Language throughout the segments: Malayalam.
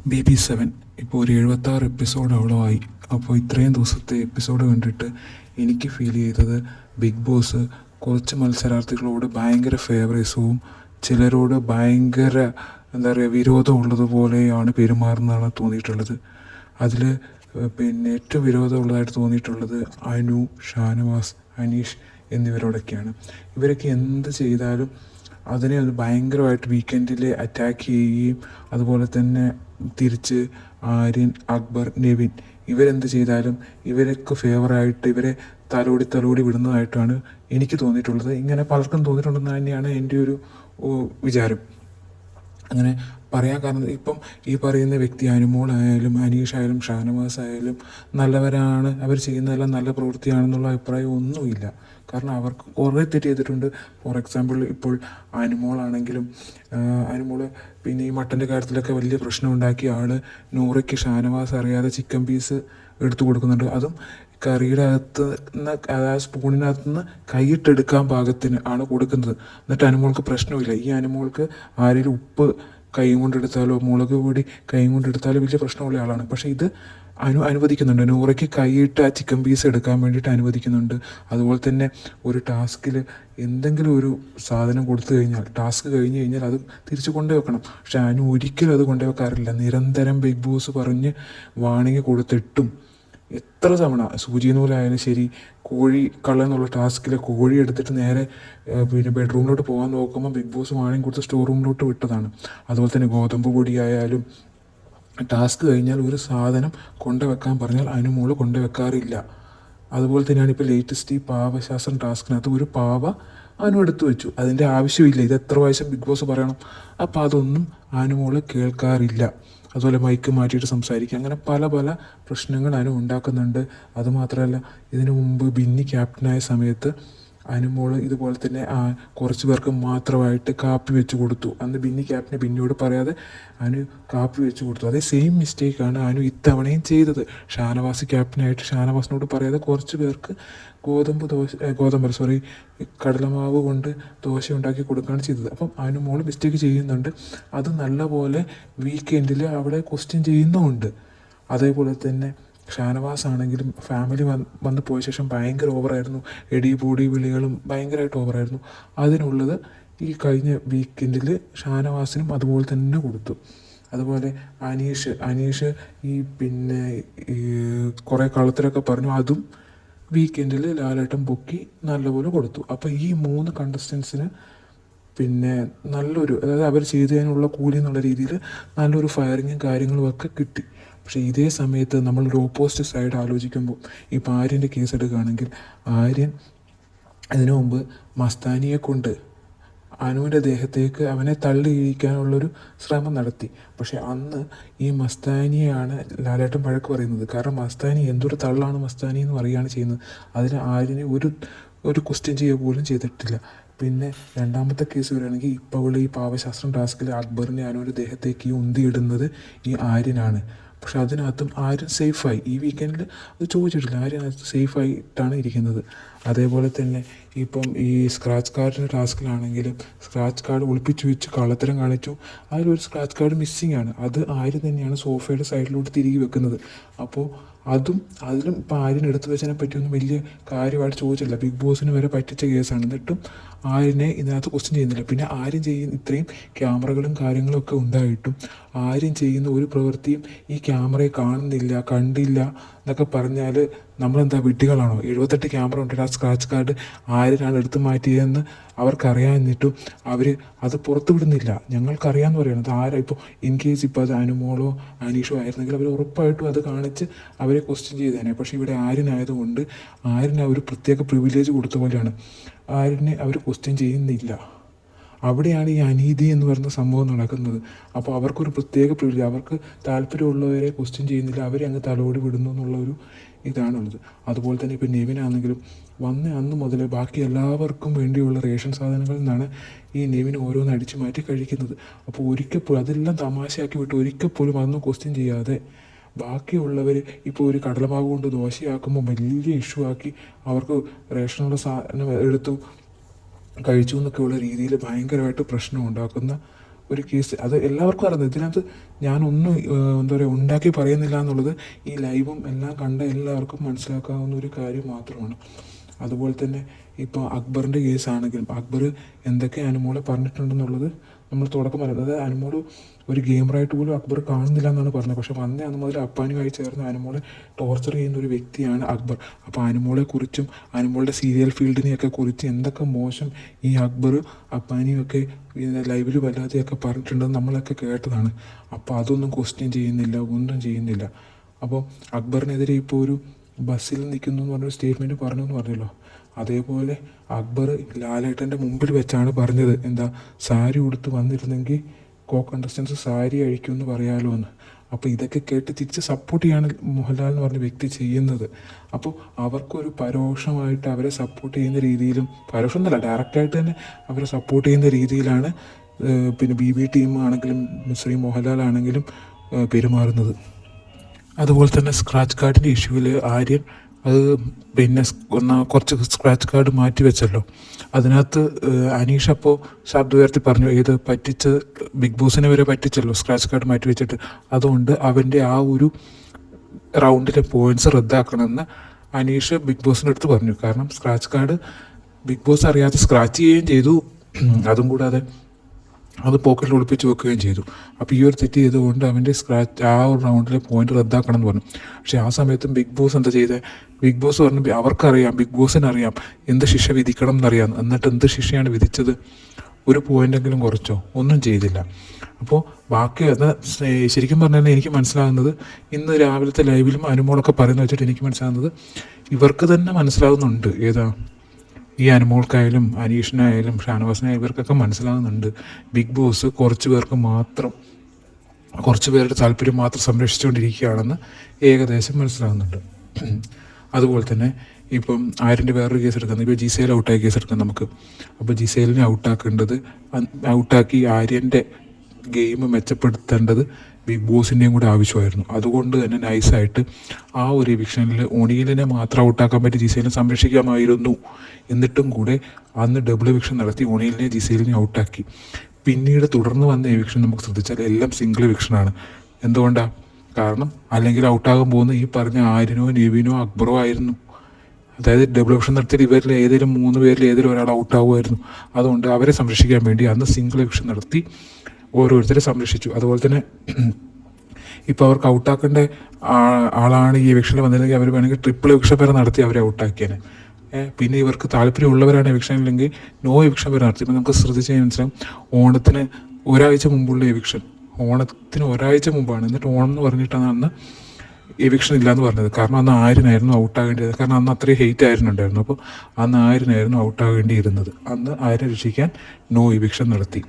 BB7 ഇപ്പോൾ ഒരു 76 എപ്പിസോഡോളമായി. അപ്പോൾ ഇത്രയും ദിവസത്തെ എപ്പിസോഡ് കണ്ടിട്ട് എനിക്ക് ഫീൽ ചെയ്തത് ബിഗ് ബോസ് കുറച്ച് മത്സരാർത്ഥികളോട് ഭയങ്കര ഫേവറിസവും ചിലരോട് ഭയങ്കര എന്താ പറയുക വിരോധമുള്ളതുപോലെയാണ് പെരുമാറുന്നതാണ് തോന്നിയിട്ടുള്ളത്. അതിൽ പിന്നെ ഏറ്റവും വിരോധമുള്ളതായിട്ട് തോന്നിയിട്ടുള്ളത് അനു, ഷാനവാസ്, അനീഷ് എന്നിവരോടൊക്കെയാണ്. ഇവരൊക്കെ എന്ത് ചെയ്താലും അതിനെ അത് ഭയങ്കരമായിട്ട് വീക്കെൻഡിൽ അറ്റാക്ക് ചെയ്യുകയും അതുപോലെ തന്നെ തിരിച്ച് ആര്യൻ, അക്ബർ, നെവിൻ ഇവരെന്ത് ചെയ്താലും ഇവരൊക്കെ ഫേവറായിട്ട് ഇവരെ തലോടി വിടുന്നതായിട്ടാണ് എനിക്ക് തോന്നിയിട്ടുള്ളത്. ഇങ്ങനെ പലർക്കും തോന്നിയിട്ടുണ്ടെന്ന് തന്നെയാണ് എൻ്റെ ഒരു വിചാരം. അങ്ങനെ പറയാൻ കാരണം ഇപ്പം ഈ പറയുന്ന വ്യക്തി അനുമോളായാലും അനീഷായാലും ഷാനവാസ് ആയാലും നല്ലവരാണ്, അവർ ചെയ്യുന്നതെല്ലാം നല്ല പ്രവൃത്തിയാണെന്നുള്ള അഭിപ്രായം ഒന്നുമില്ല. കാരണം അവർക്ക് കുറേ തെറ്റ് ചെയ്തിട്ടുണ്ട്. ഫോർ എക്സാമ്പിൾ ഇപ്പോൾ അനുമോളാണെങ്കിലും അനുമോള് പിന്നെ ഈ മട്ടൻ്റെ കാര്യത്തിലൊക്കെ വലിയ പ്രശ്നം ഉണ്ടാക്കിയ ആൾ നൂറയ്ക്ക് ഷാനവാസ് അറിയാതെ ചിക്കൻ പീസ് എടുത്തു കൊടുക്കുന്നുണ്ട്. അതും കറിയുടെ അകത്ത് നിന്ന് അതായത് സ്പൂണിനകത്ത് നിന്ന് കൈയിട്ടെടുക്കാൻ പാകത്തിന് ആണ് കൊടുക്കുന്നത്. എന്നിട്ട് അനുമോൾക്ക് പ്രശ്നമില്ല. ഈ അനുമോൾക്ക് ആരെങ്കിലും ഉപ്പ് കൈ കൊണ്ടെടുത്താലോ മുളക് പൊടി കൈ കൊണ്ടെടുത്താലോ വലിയ പ്രശ്നമുള്ള ആളാണ്. പക്ഷേ ഇത് അനുവദിക്കുന്നുണ്ട്. നൂറയ്ക്ക് കൈയിട്ട് ആ ചിക്കൻ പീസ് എടുക്കാൻ വേണ്ടിയിട്ട് അനുവദിക്കുന്നുണ്ട്. അതുപോലെ തന്നെ ഒരു ടാസ്കിൽ എന്തെങ്കിലും ഒരു സാധനം കൊടുത്തു കഴിഞ്ഞാൽ ടാസ്ക് കഴിഞ്ഞ് കഴിഞ്ഞാൽ അത് തിരിച്ച് കൊണ്ടുവെക്കണം. പക്ഷെ ഒരിക്കലും അത് കൊണ്ടുവെക്കാറില്ല. നിരന്തരം ബിഗ് ബോസ് പറഞ്ഞ് വാണിംഗ് കൊടുത്തിട്ടും എത്ര തവണ സൂചി നൂലായാലും ശരി, കോഴി കള്ളെന്നുള്ള ടാസ്കിൽ കോഴി എടുത്തിട്ട് നേരെ പിന്നെ ബെഡ്റൂമിലോട്ട് പോകാൻ നോക്കുമ്പോൾ ബിഗ് ബോസ് വാണിംഗ് കൊടുത്ത് സ്റ്റോർ റൂമിലോട്ട് വിട്ടതാണ്. അതുപോലെ തന്നെ ഗോതമ്പ് പൊടിയായാലും ടാസ്ക് കഴിഞ്ഞാൽ ഒരു സാധനം കൊണ്ടുവെക്കാൻ പറഞ്ഞാൽ അനുമോള് കൊണ്ടുവെക്കാറില്ല. അതുപോലെ തന്നെയാണ് ഇപ്പോൾ ലേറ്റസ്റ്റ് ഈ പാവശാസ്ത്രം ടാസ്കിനകത്ത് ഒരു പാവ അനു എടുത്തു വെച്ചു. അതിൻ്റെ ആവശ്യമില്ല. ഇത് എത്ര പ്രാവശ്യം ബിഗ് ബോസ് പറയണം? അപ്പോൾ അതൊന്നും അനുമോള് കേൾക്കാറില്ല. അതുപോലെ മൈക്ക് മാറ്റിയിട്ട് സംസാരിക്കുക, അങ്ങനെ പല പ്രശ്നങ്ങൾ അനു ഉണ്ടാക്കുന്നുണ്ട്. അതുമാത്രമല്ല, ഇതിനു മുമ്പ് ബിന്നി ക്യാപ്റ്റനായ സമയത്ത് അനുമോള് ഇതുപോലെ തന്നെ കുറച്ച് പേർക്ക് മാത്രമായിട്ട് കാപ്പി വെച്ച് കൊടുത്തു. അന്ന് ബിന്നി ക്യാപ്റ്റന് ബിന്നിയോട് പറയാതെ അനു കാപ്പി വെച്ച് കൊടുത്തു. അതേ സെയിം മിസ്റ്റേക്കാണ് അനു ഇത്തവണയും ചെയ്തത്. ഷാനവാസ് ക്യാപ്റ്റനായിട്ട് ഷാനവാസിനോട് പറയാതെ കുറച്ച് പേർക്ക് കടലമാവ് കൊണ്ട് ദോശ ഉണ്ടാക്കി കൊടുക്കുകയാണ് ചെയ്തത്. അപ്പം അനുമോള് മിസ്റ്റേക്ക് ചെയ്യുന്നുണ്ട്. അത് നല്ലപോലെ വീക്കെൻഡിൽ അവിടെ ക്വസ്റ്റ്യൻ ചെയ്യുന്നുമുണ്ട്. അതേപോലെ തന്നെ ഷാനവാസ് ആണെങ്കിലും ഫാമിലി വന്ന് പോയ ശേഷം ഭയങ്കര ഓവറായിരുന്നു. എടിപൊടി വിളികളും ഭയങ്കരമായിട്ട് ഓവറായിരുന്നു. അതിനുള്ളത് ഈ കഴിഞ്ഞ വീക്കെൻഡിൽ ഷാനവാസിനും അതുപോലെ തന്നെ കൊടുത്തു. അതുപോലെ അനീഷ് ഈ പിന്നെ കുറേ കളത്തിലൊക്കെ പറഞ്ഞു. അതും വീക്കെൻഡിൽ ലാലേട്ടൻ പൊക്കി നല്ലപോലെ കൊടുത്തു. അപ്പോൾ ഈ 3 കണ്ടസ്റ്റൻസിന് പിന്നെ നല്ലൊരു, അതായത് അവർ ചെയ്തതിനുള്ള കൂലി എന്നുള്ള രീതിയിൽ നല്ലൊരു ഫയറിങ്ങും കാര്യങ്ങളും ഒക്കെ കിട്ടി. പക്ഷേ ഇതേ സമയത്ത് നമ്മളൊരു ഓപ്പോസിറ്റ് സൈഡ് ആലോചിക്കുമ്പോൾ ഇപ്പോൾ ആര്യൻ്റെ കേസ് എടുക്കുകയാണെങ്കിൽ ആര്യൻ അതിനു മുമ്പ് മസ്താനിയെ കൊണ്ട് അനുവിൻ്റെ ദേഹത്തേക്ക് അവനെ തള്ളി ഇഴിക്കാനുള്ളൊരു ശ്രമം നടത്തി. പക്ഷേ അന്ന് ഈ മസ്താനിയാണ് ലാലേട്ടൻ വഴക്ക് പറയുന്നത്. കാരണം മസ്താനി എന്തൊരു തള്ളാണ് മസ്താനി എന്ന് പറയുകയാണ് ചെയ്യുന്നത്. അതിന് ആര്യനെ ഒരു ക്വസ്റ്റ്യൻ ചെയ്യുക പോലും ചെയ്തിട്ടില്ല. പിന്നെ രണ്ടാമത്തെ കേസ് വരികയാണെങ്കിൽ ഇപ്പോൾ ഈ പാവശാസ്ത്രം ടാസ്കിൽ അക്ബറിനെ അനുവിൻ്റെ ദേഹത്തേക്ക് ഉന്തിയിടുന്നത് ഈ ആര്യനാണ്. പക്ഷെ അതിനകത്തും ആര്യൻ സേഫായി. ഈ വീക്കെൻഡിൽ അത് ചോദിച്ചിട്ടില്ല. ആര്യൻ സേഫായിട്ടാണ് ഇരിക്കുന്നത്. അതേപോലെ തന്നെ ഇപ്പം ഈ സ്ക്രാച്ച് കാർഡിൻ്റെ ടാസ്കിലാണെങ്കിലും സ്ക്രാച്ച് കാർഡ് ഒളിപ്പിച്ച് വെച്ച് കള്ളത്തരം കാണിച്ചു. അതിലൊരു സ്ക്രാച്ച് കാർഡ് മിസ്സിംഗ് ആണ്. അത് ആര്യൻ തന്നെയാണ് സോഫയുടെ സൈഡിലോട്ട് തിരികെ വെക്കുന്നത്. അപ്പോൾ അതിലും ഇപ്പോൾ ആര്യൻ എടുത്തു വെച്ചതിനെ പറ്റിയൊന്നും വലിയ കാര്യമായിട്ട് ചോദിച്ചില്ല. ബിഗ് ബോസിന് വരെ പറ്റിച്ച കേസാണ്. എന്നിട്ടും ആര്യനെ ഇതിനകത്ത് ക്വസ്റ്റ്യൻ ചെയ്യുന്നില്ല. പിന്നെ ആര്യൻ ചെയ്യുന്ന ഇത്രയും ക്യാമറകളും കാര്യങ്ങളും ഒക്കെ ഉണ്ടായിട്ടും ആര്യൻ ചെയ്യുന്ന ഒരു പ്രവൃത്തിയും ഈ ക്യാമറയെ കണ്ടില്ല എന്നൊക്കെ പറഞ്ഞാൽ നമ്മളെന്താ വിഡ്ഢികളാണോ? 78 ക്യാമറ ഉണ്ട്. ആ സ്ക്രാച്ച് കാർഡ് ആര്യനാണ് എടുത്തു മാറ്റിയതെന്ന് അവർക്കറിയാമെന്നിട്ടും അവർ അത് പുറത്തു വിടുന്നില്ല. ഞങ്ങൾക്കറിയാമെന്ന് പറയുന്നത് ഇപ്പോൾ ഇൻ കേസ് ഇപ്പോൾ അത് അനുമോളോ അനീഷോ ആയിരുന്നെങ്കിൽ അവർ ഉറപ്പായിട്ടും അത് കാണിച്ച് അവരെ ക്വസ്റ്റ്യൻ ചെയ്തേനെ. പക്ഷേ ഇവിടെ ആര്യനായതുകൊണ്ട് ആര്യന് ഒരു പ്രത്യേക പ്രിവിലേജ് കൊടുത്ത പോലെയാണ്. ആര്യനെ അവർ ക്വസ്റ്റ്യൻ ചെയ്യുന്നില്ല. അവിടെയാണ് ഈ അനീതി എന്ന് പറയുന്ന സംഭവം നടക്കുന്നത്. അപ്പോൾ അവർക്കൊരു പ്രത്യേക പ്രിവിലേജ്, അവർക്ക് താല്പര്യമുള്ളവരെ ക്വസ്റ്റ്യൻ ചെയ്യുന്നില്ല, അവരെ അങ്ങ് തലോടി വിടുന്നു എന്നുള്ളൊരു ഇതാണുള്ളത്. അതുപോലെ തന്നെ ഇപ്പോൾ നെവിനാണെങ്കിലും വന്ന അന്ന് മുതൽ ബാക്കി എല്ലാവർക്കും വേണ്ടിയുള്ള റേഷൻ സാധനങ്ങളിൽ നിന്നാണ് ഈ നെവിൻ ഓരോന്ന് അടിച്ചു മാറ്റി കഴിക്കുന്നത്. അപ്പോൾ ഒരിക്കൽ അതെല്ലാം തമാശയാക്കി വിട്ട് ഒരിക്കൽ പോലും അതൊന്നും ക്വസ്റ്റ്യൻ ചെയ്യാതെ ബാക്കിയുള്ളവർ ഇപ്പോൾ ഒരു കടലമാവ് കൊണ്ട് ദോശയാക്കുമ്പോൾ വലിയ ഇഷ്യൂ ആക്കി അവർക്ക് റേഷനുള്ള സാധനം എടുത്തു കഴിച്ചു എന്നൊക്കെയുള്ള രീതിയിൽ ഭയങ്കരമായിട്ട് പ്രശ്നം ഉണ്ടാക്കുന്ന ഒരു കേസ്. അത് എല്ലാവർക്കും അറിയുന്നത്. ഇതിനകത്ത് ഞാനൊന്നും എന്താ പറയുക ഉണ്ടാക്കി പറയുന്നില്ല എന്നുള്ളത് ഈ ലൈവും എല്ലാം കണ്ട എല്ലാവർക്കും മനസ്സിലാക്കാവുന്ന ഒരു കാര്യം മാത്രമാണ്. അതുപോലെ തന്നെ ഇപ്പോൾ അക്ബറിൻ്റെ കേസാണെങ്കിലും അക്ബർ എന്തൊക്കെ അനുമോളെ പറഞ്ഞിട്ടുണ്ടെന്നുള്ളത് നമ്മൾ തുടക്കം പറയുന്നത്. അതായത് അനുമോൾ ഒരു ഗെയിമറായിട്ട് പോലും അക്ബർ കാണുന്നില്ല എന്നാണ് പറഞ്ഞത്. പക്ഷേ വന്ന അന്ന് മുതൽ അപ്പാനുമായി ചേർന്ന് അനുമോളെ ടോർച്ചർ ചെയ്യുന്ന ഒരു വ്യക്തിയാണ് അക്ബർ. അപ്പോൾ അനുമോളെക്കുറിച്ചും അനുമോളുടെ സീരിയൽ ഫീൽഡിനെയൊക്കെ കുറിച്ച് എന്തൊക്കെ മോശം ഈ അക്ബർ അപ്പാനിയും ഒക്കെ ലൈവിൽ വല്ലാതെയൊക്കെ പറഞ്ഞിട്ടുണ്ടെന്ന് നമ്മളൊക്കെ കേട്ടതാണ്. അപ്പോൾ അതൊന്നും ക്വസ്റ്റ്യൻ ചെയ്യുന്നില്ല, ഒന്നും ചെയ്യുന്നില്ല. അപ്പോൾ അക്ബറിനെതിരെ ഇപ്പോൾ ഒരു ബസ്സിൽ നിൽക്കുന്നു എന്ന് പറഞ്ഞൊരു സ്റ്റേറ്റ്മെൻറ്റ് പറഞ്ഞു എന്ന് പറഞ്ഞല്ലോ. അതേപോലെ അക്ബർ ലാലേട്ടൻ്റെ മുമ്പിൽ വെച്ചാണ് പറഞ്ഞത്, എന്താ സാരി ഉടുത്ത് വന്നിരുന്നെങ്കിൽ കണ്ടസ്റ്റൻസ് സാരി അഴിക്കുമെന്ന് പറയാമല്ലോ എന്ന്. അപ്പോൾ ഇതൊക്കെ കേട്ട് തിരിച്ച് സപ്പോർട്ട് ചെയ്യാണ് മോഹൻലാൽ എന്ന് പറഞ്ഞ വ്യക്തി ചെയ്യുന്നത്. അപ്പോൾ അവർക്കൊരു പരോക്ഷമായിട്ട് അവരെ സപ്പോർട്ട് ചെയ്യുന്ന രീതിയിലും, പരോക്ഷം എന്നല്ല ഡയറക്റ്റായിട്ട് തന്നെ അവരെ സപ്പോർട്ട് ചെയ്യുന്ന രീതിയിലാണ് പിന്നെ BB ടീം ആണെങ്കിലും ശ്രീ മോഹൻലാൽ ആണെങ്കിലും പെരുമാറുന്നത്. അതുപോലെ തന്നെ സ്ക്രാച്ച് കാർഡിൻ്റെ ഇഷ്യൂവിൽ ആര്യൻ അത് പിന്നെ കുറച്ച് സ്ക്രാച്ച് കാർഡ് മാറ്റി വെച്ചല്ലോ. അതിനകത്ത് അനീഷ് അപ്പോൾ ശബ്ദം ഉയർത്തി പറഞ്ഞു, ഏത് പറ്റിച്ച് ബിഗ് ബോസിനെ വരെ പറ്റിച്ചല്ലോ സ്ക്രാച്ച് കാർഡ് മാറ്റി വെച്ചിട്ട്. അതുകൊണ്ട് അവൻ്റെ ആ ഒരു റൗണ്ടിലെ പോയിൻറ്റ്സ് റദ്ദാക്കണമെന്ന് അനീഷ് ബിഗ് ബോസിൻ്റെ അടുത്ത് പറഞ്ഞു. കാരണം സ്ക്രാച്ച് കാർഡ് ബിഗ് ബോസ് അറിയാതെ സ്ക്രാച്ച് ചെയ്യുകയും ചെയ്തു, അതും കൂടാതെ അത് പോക്കറ്റിൽ ഒളിപ്പിച്ച് വെക്കുകയും ചെയ്തു. അപ്പോൾ ഈ ഒരു തെറ്റ് ചെയ്തുകൊണ്ട് അവൻ്റെ സ്ക്രാച്ച് ആ ഒരു റൗണ്ടിലെ പോയിന്റ് റദ്ദാക്കണം എന്ന് പറഞ്ഞു. പക്ഷേ ആ സമയത്തും ബിഗ് ബോസ് എന്താ ചെയ്തത്? ബിഗ് ബോസ് പറഞ്ഞു അവർക്കറിയാം, ബിഗ് ബോസിനറിയാം എന്ത് ശിക്ഷ വിധിക്കണം എന്നറിയാം. എന്നിട്ട് എന്ത് ശിക്ഷയാണ് വിധിച്ചത്? ഒരു പോയിൻ്റെങ്കിലും കുറച്ചോ? ഒന്നും ചെയ്തില്ല. അപ്പോൾ ബാക്കി അത് ശരിക്കും പറഞ്ഞാൽ എനിക്ക് മനസ്സിലാകുന്നത്, ഇന്ന് രാവിലത്തെ ലൈവിലും അനുമോളൊക്കെ പറയുന്നത് വെച്ചിട്ട് എനിക്ക് മനസ്സിലാകുന്നത് ഇവർക്ക് തന്നെ മനസ്സിലാകുന്നുണ്ട്, ഏതാ ഈ അനുമോൾക്കായാലും അനീഷിനായാലും ഷാനവാസിനായാലും ഇവർക്കൊക്കെ മനസ്സിലാകുന്നുണ്ട് ബിഗ് ബോസ് കുറച്ച് പേരുടെ താല്പര്യം മാത്രം സംരക്ഷിച്ചുകൊണ്ടിരിക്കുകയാണെന്ന് ഏകദേശം മനസ്സിലാകുന്നുണ്ട്. അതുപോലെ തന്നെ ഇപ്പം ആര്യൻ്റെ വേറൊരു കേസ് എടുക്കുന്നത്, ഇപ്പോൾ ജിസേൽ ഔട്ടായ കേസ് എടുക്കാം നമുക്ക്. അപ്പോൾ ജിസേലിനെ ഔട്ടാക്കി ആര്യൻ്റെ ഗെയിം മെച്ചപ്പെടുത്തേണ്ടത് ബിഗ് ബോസിൻ്റെയും കൂടെ ആവശ്യമായിരുന്നു. അതുകൊണ്ട് തന്നെ നൈസായിട്ട് ആ ഒരു എവിക്ഷനിൽ ഒണിയലിനെ മാത്രം ഔട്ടാക്കാൻ പറ്റി ജിസേലിനെ സംരക്ഷിക്കാമായിരുന്നു. എന്നിട്ടും കൂടെ അന്ന് ഡബിൾ എവിക്ഷൻ നടത്തി ഒണിയലിനെ ജിസേലിനെ ഔട്ടാക്കി. പിന്നീട് തുടർന്ന് വന്ന എവിക്ഷൻ നമുക്ക് ശ്രദ്ധിച്ചാൽ എല്ലാം സിംഗിൾ എവിക്ഷനാണ്. എന്തുകൊണ്ടാണ്? കാരണം അല്ലെങ്കിൽ ഔട്ടാകാൻ പോകുന്ന ഈ പറഞ്ഞ ആര്യനോ നിവിനോ അക്ബറോ ആയിരുന്നു. അതായത് ഡബിൾ എവിക്ഷൻ നടത്തിയിട്ട് ഇവരിൽ ഏതെങ്കിലും 3 പേരിൽ ഏതെങ്കിലും ഒരാൾ ഔട്ടാകുമായിരുന്നു. അതുകൊണ്ട് അവരെ സംരക്ഷിക്കാൻ വേണ്ടി അന്ന് സിംഗിൾ എവിക്ഷൻ നടത്തി ഓരോരുത്തരെ സംരക്ഷിച്ചു. അതുപോലെ തന്നെ ഇപ്പോൾ അവർക്ക് ഔട്ടാക്കേണ്ട ആളാണ് ഈ എവിക്ഷനിൽ വന്നില്ലെങ്കിൽ അവർ വേണമെങ്കിൽ ട്രിപ്പിൾ എവിക്ഷൻ വരെ നടത്തി അവരെ ഔട്ടാക്കിയേനെ. പിന്നെ ഇവർക്ക് താല്പര്യമുള്ളവരാണ് എവിക്ഷനില്ലെങ്കിൽ നോ എവിക്ഷൻ വരെ നടത്തി. ഇപ്പം നമുക്ക് ശ്രദ്ധിച്ച് മനസ്സിലാവും, ഓണത്തിന് ഒരാഴ്ച മുമ്പുള്ള എവിക്ഷൻ, ഓണത്തിന് ഒരാഴ്ച മുമ്പാണ്. എന്നിട്ട് ഓണം എന്ന് പറഞ്ഞിട്ടാണ് അന്ന് എവിക്ഷൻ ഇല്ലയെന്ന് പറഞ്ഞത്. കാരണം അന്ന് ആര്യനായിരുന്നു ഔട്ടാകേണ്ടത്. കാരണം അന്ന് അത്രയും ഹെയ്റ്റ് ആര്യനുണ്ടായിരുന്നു. അപ്പോൾ അന്ന് ആര്യനായിരുന്നു ഔട്ടാകേണ്ടിയിരുന്നത്. അന്ന് ആര്യനെ രക്ഷിക്കാൻ നോ എവിക്ഷൻ നടത്തി.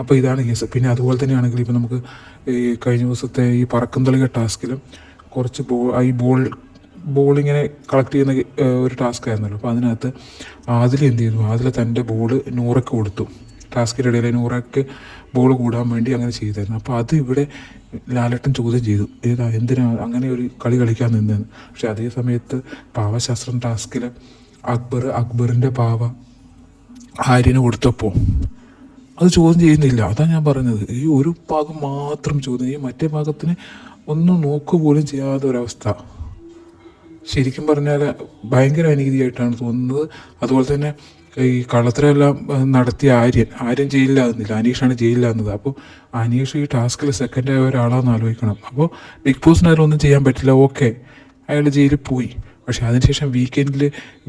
അപ്പോൾ ഇതാണ് കേസ്. പിന്നെ അതുപോലെ തന്നെയാണെങ്കിൽ ഇപ്പോൾ നമുക്ക് ഈ കഴിഞ്ഞ ദിവസത്തെ ഈ പറക്കുംതളിക ടാസ്കിലും കുറച്ച് ബോളിങ്ങനെ കളക്ട് ചെയ്യുന്ന ഒരു ടാസ്ക് ആയിരുന്നല്ലോ. അപ്പോൾ അതിനകത്ത് ആദില എന്ത് ചെയ്തു? ആദില തൻ്റെ ബോള് നൂറയ്ക്ക് കൊടുത്തു. ടാസ്കിൻ്റെ ഇടയിൽ നൂറയ്ക്ക് ബോൾ കൂടാൻ വേണ്ടി അങ്ങനെ ചെയ്തായിരുന്നു. അപ്പോൾ അത് ഇവിടെ ലാലേട്ടൻ ചോദ്യം ചെയ്തു, എന്തിനാ അങ്ങനെ ഒരു കളി കളിക്കാൻ നിന്നതെന്ന്. പക്ഷെ അതേ സമയത്ത് പാവശാസ്ത്രം ടാസ്കിൽ അക്ബറിൻ്റെ പാവ ആര്യന് കൊടുത്തപ്പോൾ അത് ചോദ്യം ചെയ്യുന്നില്ല. അതാണ് ഞാൻ പറഞ്ഞത്, ഈ ഒരു ഭാഗം മാത്രം ചോദ്യം ചെയ്യും, മറ്റേ ഭാഗത്തിന് ഒന്നും നോക്കുപോലും ചെയ്യാത്ത ഒരവസ്ഥ. ശരിക്കും പറഞ്ഞാൽ ഭയങ്കര അനീതിയായിട്ടാണ് തോന്നുന്നത്. അതുപോലെ തന്നെ ഈ കള്ളത്തരമെല്ലാം നടത്തിയ ആര്യൻ ജയിലിലാകുന്നില്ല, അനീഷാണ് ജയിലിലാകുന്നത്. അപ്പോൾ അനീഷ് ഈ ടാസ്കിൽ സെക്കൻഡായ ഒരാളാണെന്ന് ആലോചിക്കണം. അപ്പോൾ ബിഗ് ബോസിനായാലും ചെയ്യാൻ പറ്റില്ല, ഓക്കെ അയാൾ ജയിലിൽ പോയി. പക്ഷെ അതിനുശേഷം വീക്കെൻഡിൽ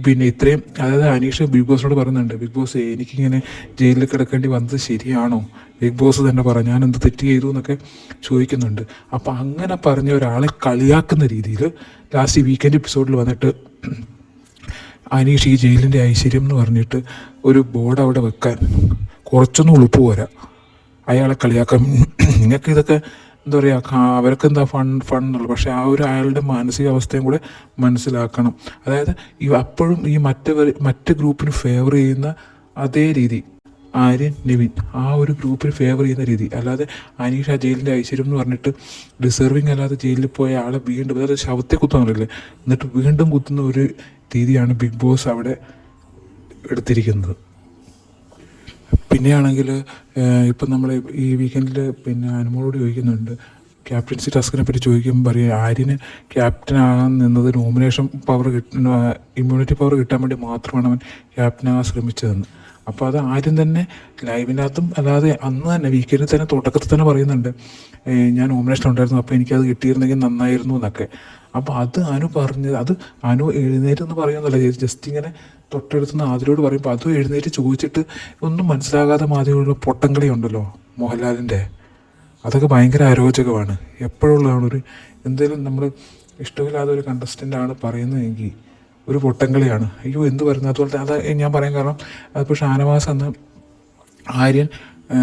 പിന്നെ ഇത്രയും, അതായത് അനീഷ് ബിഗ് ബോസിനോട് പറയുന്നുണ്ട്, ബിഗ് ബോസ് എനിക്കിങ്ങനെ ജയിലിൽ കിടക്കേണ്ടി വന്നത് ശരിയാണോ? ബിഗ് ബോസ് തന്നെ പറ, ഞാൻ എന്ത് തെറ്റ് ചെയ്തു എന്നൊക്കെ ചോദിക്കുന്നുണ്ട്. അപ്പോൾ അങ്ങനെ പറഞ്ഞ ഒരാളെ കളിയാക്കുന്ന രീതിയിൽ ലാസ്റ്റ് വീക്കെൻഡ് എപ്പിസോഡിൽ വന്നിട്ട് അനീഷ് ഈ ജയിലിൻ്റെ ഐശ്വര്യം എന്ന് പറഞ്ഞിട്ട് ഒരു ബോർഡ് അവിടെ വെക്കാൻ കുറച്ചൊന്നും ഉളുപ്പ് പോരാ. അയാളെ കളിയാക്കാൻ നിങ്ങൾക്ക് ഇതൊക്കെ എന്താ പറയുക, അവർക്ക് എന്താ ഫൺ എന്നുള്ളത്. പക്ഷേ ആ ഒരു അയാളുടെ മാനസികാവസ്ഥയും കൂടെ മനസ്സിലാക്കണം. അതായത് അപ്പോഴും ഈ മറ്റ് ഗ്രൂപ്പിന് ഫേവർ ചെയ്യുന്ന അതേ രീതി, ആര്യൻ നിവിൻ ആ ഒരു ഗ്രൂപ്പിന് ഫേവർ ചെയ്യുന്ന രീതി, അല്ലാതെ അനീഷ് ആ ജയിലിൻ്റെ ഐശ്വര്യം എന്ന് പറഞ്ഞിട്ട് ഡിസേർവിങ് അല്ലാതെ ജയിലിൽ പോയ ആളെ വീണ്ടും, അതായത് ശവത്തെ കുത്താറില്ലേ, എന്നിട്ട് വീണ്ടും കുത്തുന്ന ഒരു രീതിയാണ് ബിഗ് ബോസ് അവിടെ എടുത്തിരിക്കുന്നത്. പിന്നെയാണെങ്കിൽ ഇപ്പം നമ്മൾ ഈ വീക്കെൻഡിൽ പിന്നെ അനുമോളോട് ചോദിക്കുന്നുണ്ട്, ക്യാപ്റ്റൻസി ടാസ്കിനെ പറ്റി ചോദിക്കുമ്പോൾ പറയും ആര്യന് ക്യാപ്റ്റനാകാൻ നിന്നത് നോമിനേഷൻ പവർ ഇമ്മ്യൂണിറ്റി പവർ കിട്ടാൻ വേണ്ടി മാത്രമാണ് അവൻ ക്യാപ്റ്റനാകാൻ ശ്രമിച്ചതെന്ന്. അപ്പോൾ അത് ആര്യം തന്നെ ലൈവിനകത്തും അല്ലാതെ അന്ന് തന്നെ വീക്കെൻഡിൽ തന്നെ തുടക്കത്തിൽ തന്നെ പറയുന്നുണ്ട്, ഞാൻ നോമിനേഷൻ ഉണ്ടായിരുന്നു, അപ്പോൾ എനിക്കത് കിട്ടിയിരുന്നെങ്കിൽ നന്നായിരുന്നു എന്നൊക്കെ. അപ്പോൾ അത് അനു പറഞ്ഞത്, അത് അനു എഴുന്നേറ്റെന്ന് പറയുന്നില്ല, ജസ്റ്റ് ഇങ്ങനെ തൊട്ടടുത്തുനിന്ന് ആതിരോട് പറയുമ്പോൾ അതും എഴുന്നേറ്റ് ചോദിച്ചിട്ട് ഒന്നും മനസ്സിലാകാതെ മാതിരിയുള്ള പൊട്ടംകളി ഉണ്ടല്ലോ മോഹൻലാലിൻ്റെ, അതൊക്കെ ഭയങ്കര അരോചകമാണ്. എപ്പോഴുള്ളതാണ് ഒരു എന്തെങ്കിലും നമ്മൾ ഇഷ്ടമില്ലാത്ത ഒരു കണ്ടസ്റ്റൻ്റാണ് പറയുന്നതെങ്കിൽ ഒരു പൊട്ടംകളിയാണ്. അയ്യോ എന്ത് പറയുന്നത്. അതുപോലെ അത് ഞാൻ പറയാൻ കാരണം അതിപ്പോൾ ഷാനവാസ് അന്ന് ആര്യൻ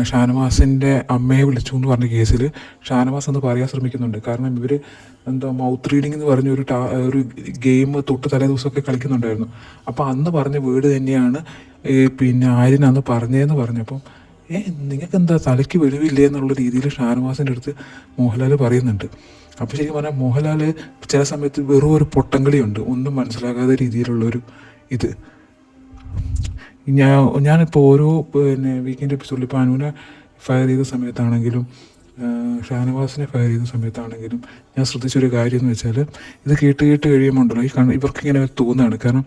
ഷാനവാസിൻ്റെ അമ്മയെ വിളിച്ചു എന്ന് പറഞ്ഞ കേസിൽ ഷാനവാസ് എന്ന് പറയാൻ ശ്രമിക്കുന്നുണ്ട്. കാരണം ഇവർ എന്താ മൗത്ത് റീഡിംഗ് എന്ന് പറഞ്ഞ ഒരു ഗെയിം തൊട്ട് തലേ ദിവസമൊക്കെ കളിക്കുന്നുണ്ടായിരുന്നു. അപ്പോൾ അന്ന് പറഞ്ഞ വേർഡ് തന്നെയാണ് പിന്നെ ആര്യൻ അന്ന് പറഞ്ഞതെന്ന് പറഞ്ഞപ്പം നിങ്ങൾക്ക് എന്താ തലയ്ക്ക് വെളിവില്ലേ എന്നുള്ള രീതിയിൽ ഷാനവാസിൻ്റെ അടുത്ത് മോഹൻലാൽ പറയുന്നുണ്ട്. അപ്പോൾ ശരിക്കും പറഞ്ഞാൽ മോഹൻലാൽ ചില സമയത്ത് വെറും ഒരു പൊട്ടംകളിയുണ്ട്, ഒന്നും മനസ്സിലാകാത്ത രീതിയിലുള്ളൊരു ഇത്. ഞാനിപ്പോൾ ഓരോ പിന്നെ വീക്കെൻഡ് എപ്പിസോഡിൽ ഇപ്പോൾ അനുവിനെ ഫയർ ചെയ്ത സമയത്താണെങ്കിലും ഷാനവാസിനെ ഫയർ ചെയ്യുന്ന സമയത്താണെങ്കിലും ഞാൻ ശ്രദ്ധിച്ചൊരു കാര്യം എന്ന് വെച്ചാൽ, ഇത് കേട്ട് കഴിയുമ്പോണ്ടല്ലോ ഇവർക്കിങ്ങനെ തോന്നുകയാണ്. കാരണം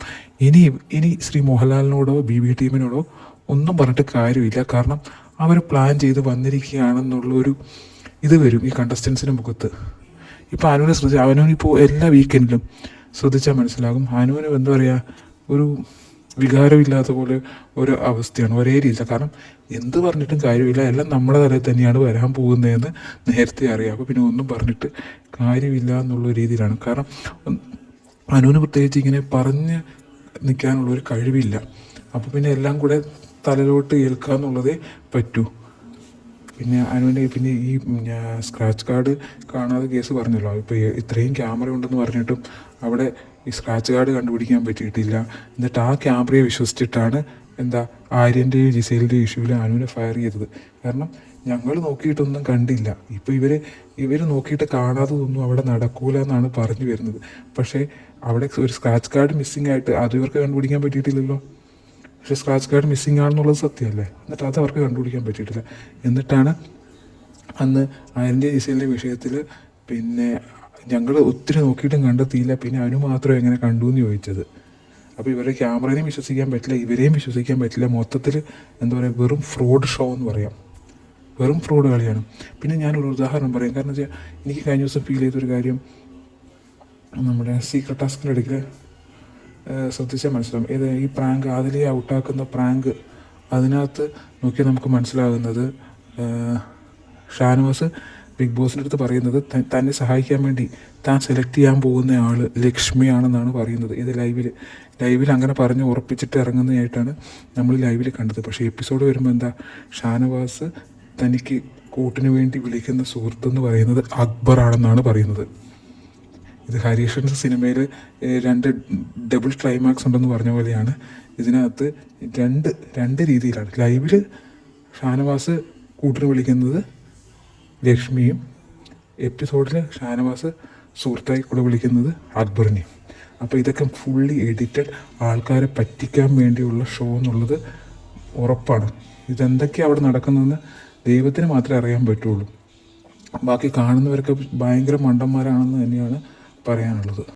ഇനി ശ്രീ മോഹൻലാലിനോടോ BB ടീമിനോടോ ഒന്നും പറഞ്ഞിട്ട് കാര്യമില്ല. കാരണം അവർ പ്ലാൻ ചെയ്ത് വന്നിരിക്കുകയാണെന്നുള്ളൊരു ഇത് വരും ഈ കണ്ടസ്റ്റൻസിൻ്റെ മുഖത്ത്. ഇപ്പോൾ അനുവിനിപ്പോൾ എല്ലാ വീക്കെൻഡിലും ശ്രദ്ധിച്ചാൽ മനസ്സിലാകും, അനുവിന് എന്താ പറയുക, ഒരു വികാരമില്ലാത്ത പോലെ ഒരു അവസ്ഥയാണ്, ഒരേ രീതിയിൽ. കാരണം എന്ത് പറഞ്ഞിട്ടും കാര്യമില്ല, എല്ലാം നമ്മുടെ തലയിൽ തന്നെയാണ് വരാൻ പോകുന്നതെന്ന് നേരത്തെ അറിയാം. അപ്പോൾ പിന്നെ ഒന്നും പറഞ്ഞിട്ട് കാര്യമില്ല എന്നുള്ള രീതിയിലാണ്. കാരണം അനുവിന് പ്രത്യേകിച്ച് ഇങ്ങനെ പറഞ്ഞ് നിൽക്കാനുള്ളൊരു കഴിവില്ല. അപ്പോൾ പിന്നെ എല്ലാം കൂടെ തലയിലോട്ട് ഏൽക്കുക എന്നുള്ളതേ പറ്റൂ. പിന്നെ അനുവിൻ്റെ പിന്നെ ഈ സ്ക്രാച്ച് കാർഡ് കാണാതെ കേസ് പറഞ്ഞല്ലോ, ഇപ്പോൾ ഇത്രയും ക്യാമറ ഉണ്ടെന്ന് പറഞ്ഞിട്ടും അവിടെ ഈ സ്ക്രാച്ച് കാർഡ് കണ്ടുപിടിക്കാൻ പറ്റിയിട്ടില്ല. എന്നിട്ട് ആ ക്യാമറയെ വിശ്വസിച്ചിട്ടാണ് ആര്യൻ്റെയും ജിസേലിൻ്റെയും ഇഷ്യൂവിൽ അനുവിനെ ഫയർ ചെയ്തത്. കാരണം ഞങ്ങൾ നോക്കിയിട്ടൊന്നും കണ്ടില്ല. ഇപ്പോൾ ഇവർ നോക്കിയിട്ട് കാണാത്തതൊന്നും അവിടെ നടക്കൂല എന്നാണ് പറഞ്ഞു വരുന്നത്. പക്ഷേ അവിടെ ഒരു സ്ക്രാച്ച് കാർഡ് മിസ്സിംഗ് ആയിട്ട് അത് ഇവർക്ക് കണ്ടുപിടിക്കാൻ പറ്റിയിട്ടില്ലല്ലോ. പക്ഷേ സ്ക്രാച്ച് കാർഡ് മിസ്സിംഗ് ആണെന്നുള്ളത് സത്യമല്ലേ. എന്നിട്ട് അത് അവർക്ക് കണ്ടുപിടിക്കാൻ പറ്റിയിട്ടില്ല. എന്നിട്ടാണ് അന്ന് ആര്യൻ്റെ ജിസേലിൻ്റെ വിഷയത്തിൽ പിന്നെ ഞങ്ങൾ ഒത്തിരി നോക്കിയിട്ടും കണ്ടെത്തിയില്ല, പിന്നെ അനു മാത്രം എങ്ങനെ കണ്ടു എന്ന് ചോദിച്ചത്. അപ്പോൾ ഇവരെ ക്യാമറേനെയും വിശ്വസിക്കാൻ പറ്റില്ല, ഇവരെയും വിശ്വസിക്കാൻ പറ്റില്ല. മൊത്തത്തിൽ എന്താ പറയുക, വെറും ഫ്രോഡ് ഷോ എന്ന് പറയാം, വെറും ഫ്രോഡ് കളിയാണ്. പിന്നെ ഞാനൊരു ഉദാഹരണം പറയാം. കാരണം വെച്ചാൽ എനിക്ക് കഴിഞ്ഞ ദിവസം ഫീൽ ചെയ്തൊരു കാര്യം, നമ്മുടെ സീക്രട്ട് ടാസ്കിൻ്റെ ഇടയ്ക്ക് ശ്രദ്ധിച്ചാൽ മനസ്സിലാവും. ഈ പ്രാങ്ക് ആദിലയെ ഔട്ടാക്കുന്ന പ്രാങ്ക്, അതിനകത്ത് നോക്കിയാൽ നമുക്ക് മനസ്സിലാകുന്നത് ഷാനവാസ് ബിഗ് ബോസിൻ്റെ അടുത്ത് പറയുന്നത് തന്നെ സഹായിക്കാൻ വേണ്ടി താൻ സെലക്ട് ചെയ്യാൻ പോകുന്ന ആൾ ലക്ഷ്മിയാണെന്നാണ് പറയുന്നത്. ഇത് ലൈവിൽ അങ്ങനെ പറഞ്ഞ് ഉറപ്പിച്ചിട്ട് ഇറങ്ങുന്നതായിട്ടാണ് നമ്മൾ ലൈവിൽ കണ്ടത്. പക്ഷേ എപ്പിസോഡ് വരുമ്പോൾ ഷാനവാസ് തനിക്ക് കൂട്ടിന് വേണ്ടി വിളിക്കുന്ന സുഹൃത്തെന്ന് പറയുന്നത് അക്ബറാണെന്നാണ് പറയുന്നത്. ഇത് ഹരീഷൻസ് സിനിമയിൽ 2 ഡബിൾ ക്ലൈമാക്സ് ഉണ്ടെന്ന് പറഞ്ഞ പോലെയാണ് ഇതിനകത്ത് രണ്ട് രീതിയിലാണ്. ലൈവിൽ ഷാനവാസ് കൂട്ടിന് വിളിക്കുന്നത് ലക്ഷ്മിയും, എപ്പിസോഡിൽ ഷാനവാസ് സുഹൃത്തായി കൂടെ വിളിക്കുന്നത് അക്ബറിനെയും. അപ്പോൾ ഇതൊക്കെ ഫുള്ളി എഡിറ്റഡ്, ആൾക്കാരെ പറ്റിക്കാൻ വേണ്ടിയുള്ള ഷോ എന്നുള്ളത് ഉറപ്പാണ്. ഇതെന്തൊക്കെയാണ് അവിടെ നടക്കുന്നതെന്ന് ദൈവത്തിന് മാത്രമേ അറിയാൻ പറ്റുള്ളൂ. ബാക്കി കാണുന്നവരൊക്കെ ഭയങ്കര മണ്ടന്മാരാണെന്ന് തന്നെയാണ് പറയാനുള്ളത്.